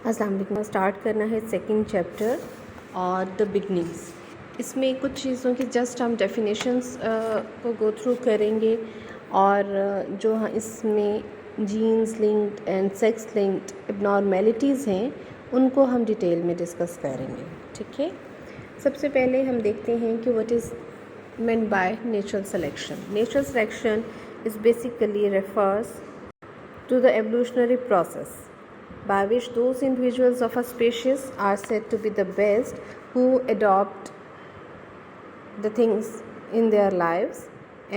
अस्सलाम वालेकुम। स्टार्ट करना है सेकंड चैप्टर और द बिगनिंग्स। इसमें कुछ चीज़ों की जस्ट हम डेफिनेशंस को गो थ्रू करेंगे और जो इसमें genes linked and sex linked abnormalities हैं उनको हम डिटेल में डिस्कस करेंगे। ठीक है, सबसे पहले हम देखते हैं कि what is meant by natural selection. Natural selection is basically refers to the evolutionary process by which those individuals of a species are said to be the best who adopt the things in their lives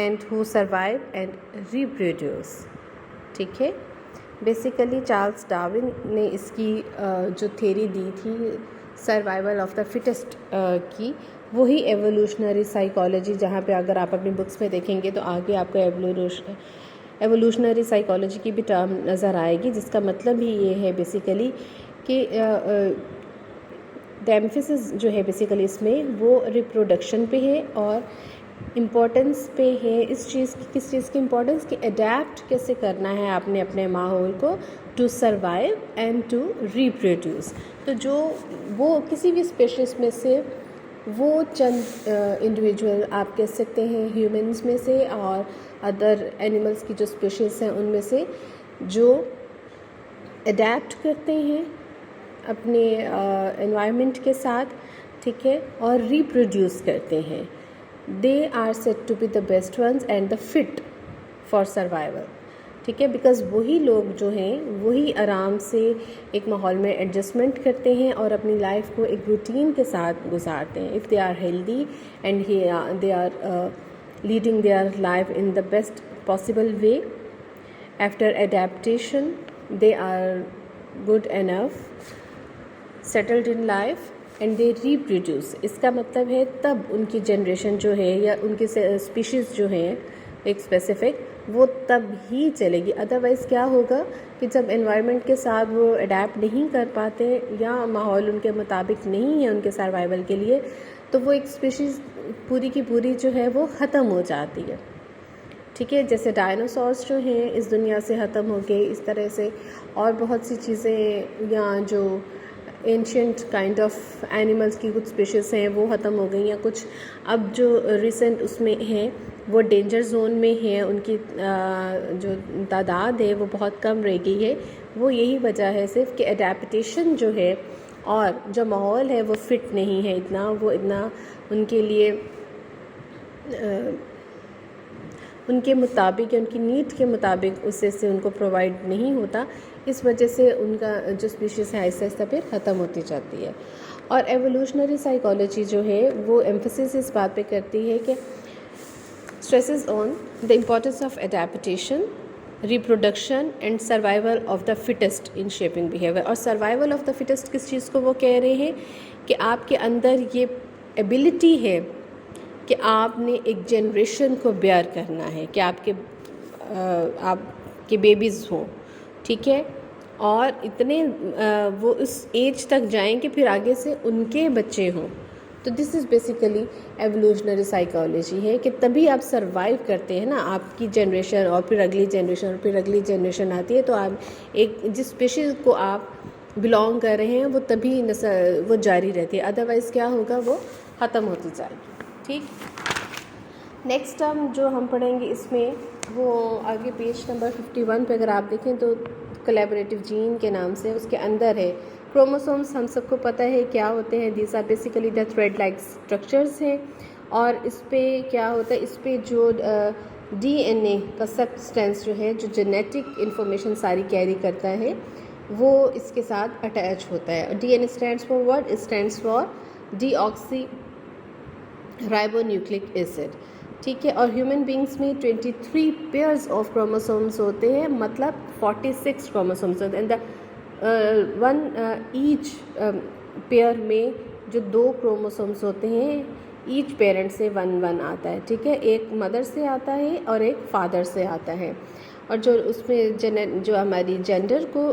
and who survive and reproduce. ठीक है, basically Charles Darwin ने इसकी जो theory दी थी survival of the fittest की, वही evolutionary psychology, जहाँ पे अगर आप अपनी बुक्स में देखेंगे तो आगे आपको एवोल्यूशनरी साइकोलॉजी की भी टर्म नज़र आएगी, जिसका मतलब ही ये है बेसिकली कि द एम्फेसिस जो है बेसिकली इसमें वो रिप्रोडक्शन पे है और इम्पोर्टेंस पे है इस चीज़ की। किस चीज़ की इम्पोर्टेंस? कि अडेप्ट कैसे करना है आपने अपने माहौल को to survive and to reproduce. तो जो वो किसी भी स्पेशीज़ में से वो चंद इंडिविजुअल आप कह सकते हैं ह्यूमंस में से और अदर एनिमल्स की जो स्पेशीज़ हैं उनमें से जो अडेप्ट करते हैं अपने एनवायरनमेंट के साथ, ठीक है, और रिप्रोड्यूस करते हैं। They are said to be the best ones and the fit for survival. ठीक है, बिकॉज़ वही लोग जो हैं वही आराम से एक माहौल में एडजस्टमेंट करते हैं और अपनी लाइफ को एक रूटीन के साथ गुजारते हैं। If they are healthy and they are leading their life in the best possible way after adaptation, they are good enough settled in life and they reproduce. इसका मतलब है तब उनकी जनरेशन जो है या उनकी स्पीशीज़ जो है एक स्पेसिफिक, वो तब ही चलेगी। अदरवाइज़ क्या होगा कि जब एनवायरनमेंट के साथ वो अडेप्ट नहीं कर पाते या माहौल उनके मुताबिक नहीं है उनके सर्वाइवल के लिए, तो वो एक स्पीशीज़ पूरी की पूरी जो है वो ख़त्म हो जाती है। ठीक है, जैसे डायनासोर्स जो हैं इस दुनिया से ख़त्म हो गए, इस तरह से और बहुत सी चीज़ें या जो एंशियंट काइंड ऑफ एनिमल्स की कुछ स्पीशीज़ हैं वो ख़त्म हो गई, या कुछ अब जो रिसेंट उसमें हैं वो डेंजर जोन में है, उनकी जो तादाद है वो बहुत कम रह गई है। वो यही वजह है सिर्फ कि एडेप्टेशन जो है और जो माहौल है वो फिट नहीं है इतना, वो इतना उनके लिए उनके मुताबिक या उनकी नीड के मुताबिक उससे से उनको प्रोवाइड नहीं होता। इस वजह से उनका जो स्पीशीज़ है आहिस्ता आहिस्ता फिर ख़त्म होती जाती है। और एवोल्यूशनरी साइकोलॉजी जो है वो एम्फेसिस इस बात पे करती है कि stresses on the importance of adaptation, reproduction and survival of the fittest in shaping behavior। और survival of the fittest किस चीज़ को वो कह रहे हैं कि आपके अंदर ये एबिलिटी है कि आपने एक जनरेशन को बेयर करना है, कि आपके बेबीज़ हों, ठीक है, और इतने वो उस एज तक जाएं कि फिर आगे से उनके बच्चे हों। तो this is basically evolutionary psychology है कि तभी आप सर्वाइव करते हैं ना, आपकी जनरेशन और फिर अगली जनरेशन और फिर अगली जनरेशन आती है, तो आप एक जिस स्पीशीज़ को आप बिलोंग कर रहे हैं वो तभी वो जारी रहती है। अदरवाइज़ क्या होगा, वो ख़त्म होती जाएगी। ठीक, नेक्स्ट टर्म जो हम पढ़ेंगे इसमें वो आगे पेज नंबर 51 पे अगर आप देखें तो कोलैबोरेटिव जीन के नाम से उसके अंदर है क्रोमोसोम्स। हम सबको पता है क्या होते हैं, these are basically the thread like structures हैं। और इस पे क्या होता है, इस पे जो डीएनए का सब्सटेंस जो है, जो जेनेटिक इन्फॉर्मेशन सारी कैरी करता है, वो इसके साथ अटैच होता है। DNA stands for what? It stands for deoxy ribonucleic acid. ठीक है, और ह्यूमन बींग्स में 23 पेयर्स ऑफ क्रोमोसोम्स होते हैं, मतलब 46 क्रोमोसोम्स होते हैं। द वन ईच पेयर में जो 2 क्रोमोसोम्स होते हैं, ईच पेरेंट से 1 आता है। ठीक है, एक मदर से आता है और एक फादर से आता है। और जो उसमें जो हमारी जेंडर को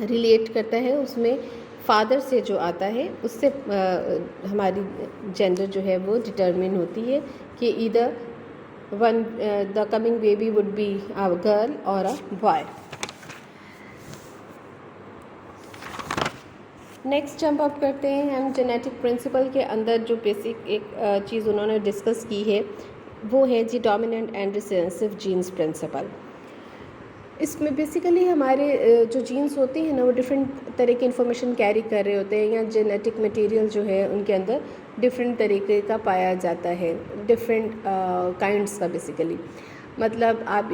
रिलेट करता है उसमें फादर से जो आता है उससे हमारी जेंडर जो है वो डिटरमिन होती है कि either the coming baby would be a girl और a boy. Next jump up करते हैं हम जेनेटिक प्रिंसिपल के अंदर। जो बेसिक एक चीज़ उन्होंने डिस्कस की है वो है जी dominant and recessive genes principle. इसमें बेसिकली हमारे जो जीन्स होते हैं ना वो डिफरेंट तरह की इन्फॉर्मेशन कैरी कर रहे होते हैं, या जेनेटिक मटेरियल जो है उनके अंदर डिफरेंट तरीके का पाया जाता है, डिफरेंट काइंड्स का बेसिकली। मतलब आप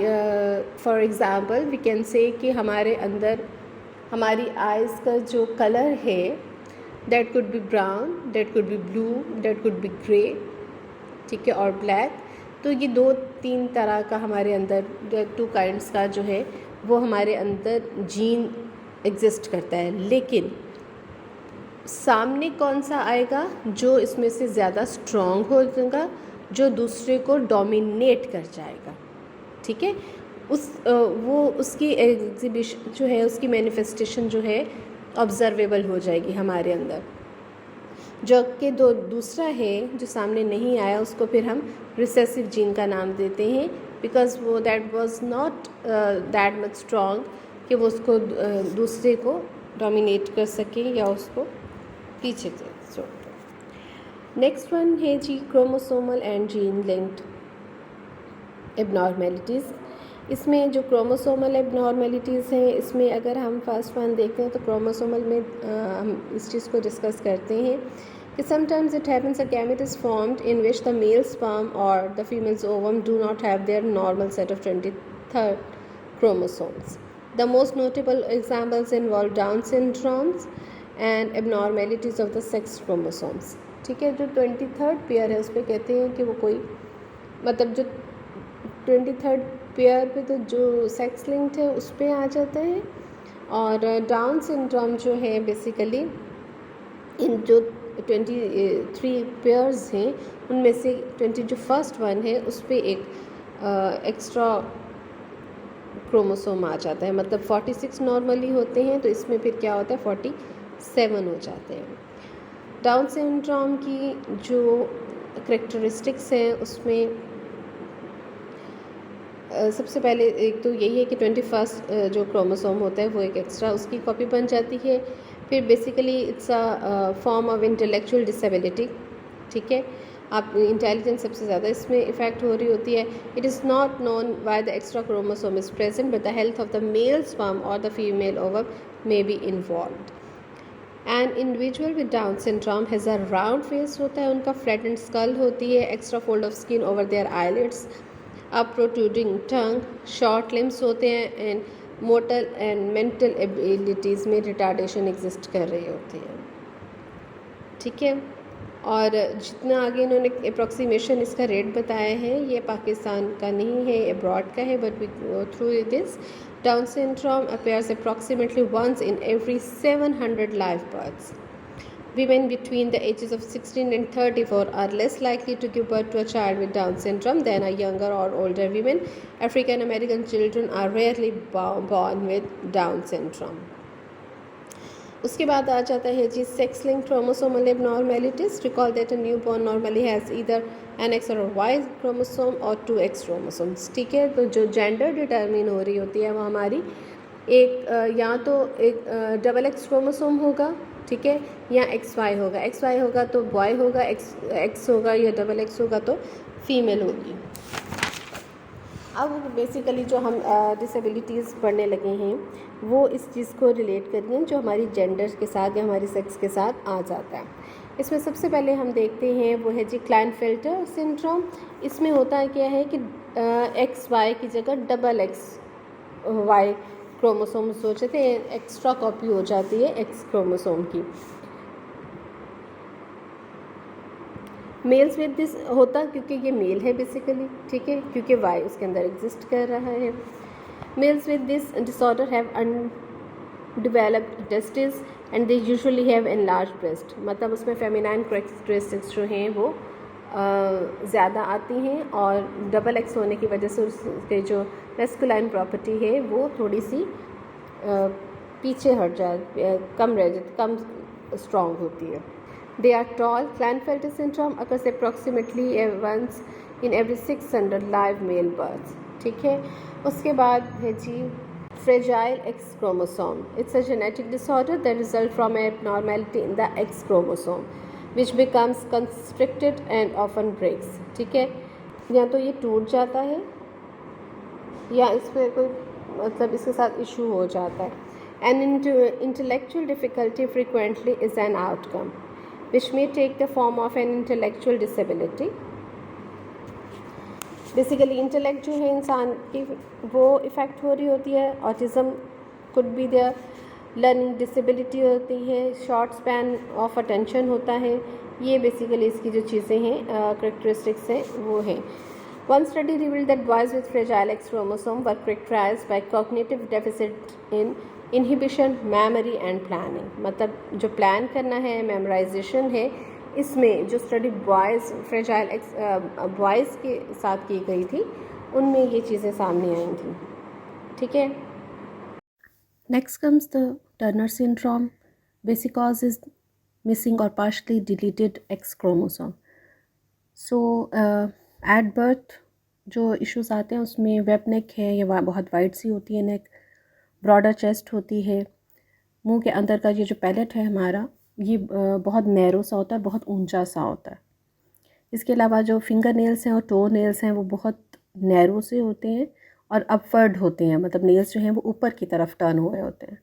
for example we can say कि हमारे अंदर हमारी आइज़ का जो कलर है that could be brown, that could be blue, that could be grey, ठीक है, और ब्लैक। तो ये 2-3 तरह का हमारे अंदर 2 काइंड्स का जो है वो हमारे अंदर जीन एग्जिस्ट करता है। लेकिन सामने कौन सा आएगा जो इसमें से ज़्यादा स्ट्रॉन्ग होगा, जो दूसरे को डोमिनेट कर जाएगा, ठीक है, वो उसकी एग्जिबिशन जो है, उसकी मैनिफेस्टेशन जो है ऑब्जर्वेबल हो जाएगी हमारे अंदर। जो कि दूसरा है जो सामने नहीं आया उसको फिर हम रिसेसिव जीन का नाम देते हैं, बिकॉज वो that was not that much strong कि वो उसको दूसरे को डोमिनेट कर सके या उसको पीछे छोड़ दे। नेक्स्ट वन है जी chromosomal and gene linked abnormalities. इसमें जो क्रोमोसोमल एबनॉर्मेलिटीज़ हैं, इसमें अगर हम फर्स्ट वन देखते हैं तो क्रोमोसोमल में हम इस चीज़ को डिस्कस करते हैं कि sometimes it happens a gamete is formed in which the male sperm और the females ovum do not have their normal set of 23rd chromosomes. The most notable examples involve Down syndromes and abnormalities of the sex chromosomes. ठीक है, जो 23rd pair है उस पर कहते हैं कि वो कोई मतलब जो 23rd पेयर पे तो जो सेक्स लिंक्ड है उस पर आ जाता है, और डाउन सिंड्रोम जो है बेसिकली इन जो 23 पेयर्स हैं उनमें से 20 जो फर्स्ट वन है उस पर एक एक्स्ट्रा क्रोमोसोम आ जाता है। मतलब 46 नॉर्मली होते हैं तो इसमें फिर क्या होता है 47 हो जाते हैं। डाउन सिंड्रोम की जो करेक्टरिस्टिक्स हैं उसमें सबसे पहले एक तो यही है कि 21st जो क्रोमोसोम होता है वो एक एक्स्ट्रा उसकी कॉपी बन जाती है। फिर basically it's a form of intellectual disability, ठीक है, आप इंटेलिजेंस सबसे ज़्यादा इसमें इफ़ेक्ट हो रही होती है। It is not known why the extra chromosome is present but the health of the male sperm और the female ovum may be involved. And individual with Down syndrome has a round face होता है, उनका flattened skull होती है, extra fold of skin over their eyelids, a protruding tongue, short limbs होते हैं, and motor and mental abilities में retardation exist कर रही होती है, ठीक है। और जितना आगे इन्होंने अप्रॉक्सीमेशन इसका रेट बताया है ये पाकिस्तान का नहीं है, अब्रॉड का है, but we go through this. Down syndrome appears approximately once in every 700 live births. Women between the ages of 16 and 34 are less likely to give birth to a child with Down syndrome than a younger or older women. African American children are rarely born with Down syndrome. उसके बाद आ जाता है जी sex link chromosomal abnormalities. Recall that a newborn normally has either an X और Y chromosome और 2X chromosomes, ठीक है। तो जो जेंडर डिटर्मिन हो रही होती है वो हमारी एक या तो एक XX क्रोमोसोम होगा, ठीक है, या XY होगा। XY होगा तो बॉय होगा, X होगा या XX होगा तो फीमेल होगी। अब बेसिकली जो हम डिसेबिलिटीज़ पढ़ने लगे हैं वो इस चीज़ को रिलेट करिए जो हमारी जेंडर के साथ या हमारी सेक्स के साथ आ जाता है। इसमें सबसे पहले हम देखते हैं वो है जी क्लाइनफेल्टर सिंड्रोम। इसमें होता क्या है कि XY की जगह XXY क्रोमोसोम सोचे थे, एक्स्ट्रा कॉपी हो जाती है X क्रोमोसोम की। मेल्स विद दिस होता क्योंकि ये मेल है बेसिकली, ठीक है, क्योंकि वाई उसके अंदर एग्जिस्ट कर रहा है। Males with this disorder have undeveloped testis and they usually have enlarge breast. मतलब उसमें फेमिनाइन कैरेक्टरिस्टिक्स जो हैं वो ज़्यादा आती हैं और XX होने की वजह से उसके जो मैस्कुलाइन प्रॉपर्टी है वो थोड़ी सी पीछे हट जाए, कम रह जाती, कम स्ट्रॉन्ग होती है। They are tall. Klinefelter syndrome occurs approximately once in every 600 live male births, ठीक है। उसके बाद है जी fragile X chromosome. It's a genetic disorder that results from an abnormality in the X chromosome, which becomes constricted and often breaks. ठीक है, या तो ये टूट जाता है या इस पर कोई मतलब इसके साथ इशू हो जाता है. An intellectual difficulty frequently is an outcome, which may take the form of an intellectual disability. Basically intellect जो है इंसान की वो इफ़ेक्ट हो रही होती है. Autism could be there, learning disability होती है, शॉर्ट स्पैन ऑफ अटेंशन होता है. ये बेसिकली इसकी जो चीज़ें हैं करेक्टरिस्टिक्स हैं वो हैं. One study revealed that boys with fragile X chromosome were characterized by cognitive deficit in inhibition, memory and planning. मतलब जो प्लान करना है, मेमोराइजेशन है, इसमें जो study boys fragile X boys के साथ की गई थी उनमें ये चीज़ें सामने आई थी. ठीक है. Next comes the Turner syndrome. Basic cause is missing और partially deleted X chromosome. So at birth जो इश्यूज आते हैं उसमें वेब नेक है, ये बहुत वाइड सी होती है नेक, ब्रॉडर चेस्ट होती है, मुंह के अंदर का ये जो पैलेट है हमारा ये बहुत नैरो सा होता है, बहुत ऊंचा सा होता है. इसके अलावा जो फिंगर नेल्स हैं और टो नेल्स हैं वो बहुत नैरो से होते हैं और अपवर्ड होते हैं, मतलब नेल्स जो हैं वो ऊपर की तरफ टर्न हुए होते हैं.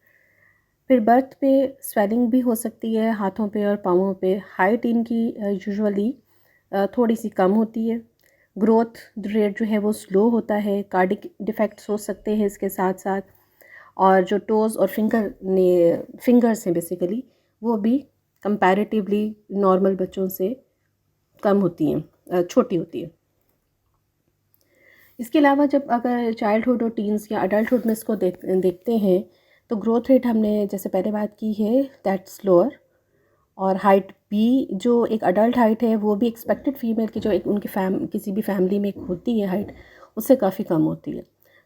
फिर बर्थ पे स्वेलिंग भी हो सकती है हाथों पे और पाँवों पे. हाइट इनकी यूजुअली थोड़ी सी कम होती है. ग्रोथ रेट जो है वो स्लो होता है. कार्डिक डिफेक्ट्स हो सकते हैं इसके साथ साथ. और जो टोज़ और फिंगर्स हैं बेसिकली वो भी कंपैरेटिवली नॉर्मल बच्चों से कम होती हैं, छोटी होती है. इसके अलावा जब अगर चाइल्डहुड और टीन्स या अडल्टहुड में इसको देखते हैं तो ग्रोथ रेट हमने जैसे पहले बात की है दैट स्लोअर. और हाइट भी जो एक अडल्ट हाइट है वो भी एक्सपेक्टेड फीमेल की जो एक उनकी किसी भी फैमिली में एक होती है हाइट, उससे काफ़ी कम होती है.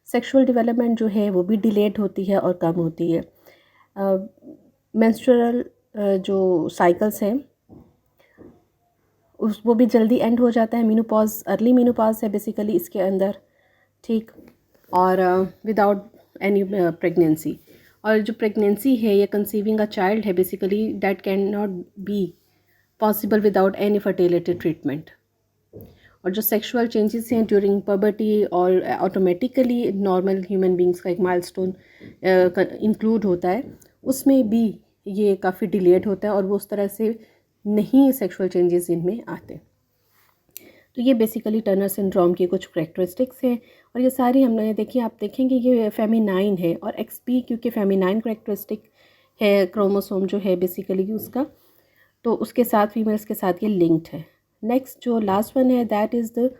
सेक्सुअल डेवलपमेंट जो है वो भी डिलेड होती है और कम होती है. मेंस्ट्रुअल जो साइकिल्स हैं वो भी जल्दी एंड हो जाता है. मीनोपॉज, अर्ली मीनोपॉज है बेसिकली इसके अंदर. ठीक. और विदाउट एनी प्रेगनेंसी. और जो प्रेगनेंसी है या कंसीविंग अ चाइल्ड है basically that can not be possible without any fertility treatment. और जो सेक्सुअल चेंजेस हैं ड्यूरिंग पबर्टी और ऑटोमेटिकली नॉर्मल ह्यूमन बींग्स का एक माइलस्टोन इंक्लूड होता है, उसमें भी ये काफ़ी डिलेड होता है और वो उस तरह से नहीं सेक्सुअल चेंजेस इनमें आते. तो ये बेसिकली टर्नर सिंड्रोम की कुछ करेक्टरिस्टिक्स हैं और ये सारी हमने देखिए, आप देखेंगे ये फेमिनाइन है और एक्सपी क्योंकि फेमिनाइन करेक्टरिस्टिक है क्रोमोसोम जो है बेसिकली उसका, तो उसके साथ फीमेल्स के साथ ये लिंक्ड है. नेक्स्ट जो लास्ट वन है that is the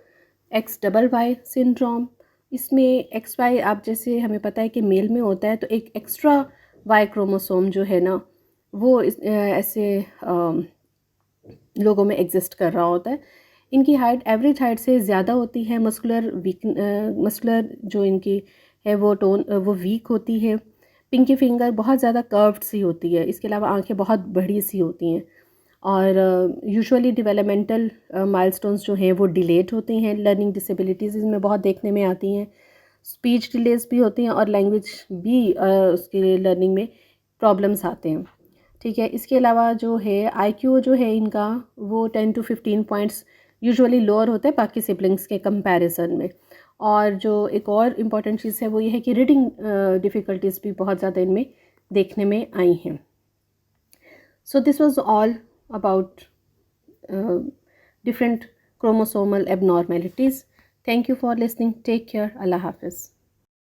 XYY syndrome. इसमें XY आप जैसे हमें पता है कि मेल में होता है तो एक एक्स्ट्रा Y क्रोमोसोम जो है ना वो ऐसे लोगों में एग्जिस्ट कर रहा होता है. इनकी हाइट एवरेज हाइट से ज़्यादा होती है. मस्कुलर जो इनकी है वो वीक होती है. पिंकी फिंगर बहुत ज़्यादा कर्व्ड सी होती है. इसके अलावा आंखें बहुत बड़ी सी होती हैं और यूजुअली डेवलपमेंटल माइलस्टोन्स जो हैं वो डिलेड होते हैं. लर्निंग डिसेबिलिटीज़ इसमें बहुत देखने में आती हैं. स्पीच डिलेज भी होती हैं और लैंग्वेज भी उसके लर्निंग में प्रॉब्लम्स आते हैं. ठीक है. इसके अलावा जो है IQ जो है इनका वो 10 to 15 पॉइंट्स यूजुअली लोअर होता है बाकी सिबलिंग्स के कंपैरिजन में. और जो एक और इम्पॉर्टेंट चीज़ है वो ये है कि रीडिंग डिफ़िकल्टीज़ भी बहुत ज़्यादा इनमें देखने में आई हैं. So this was all about different chromosomal abnormalities. Thank you for listening. Take care. Allah Hafiz.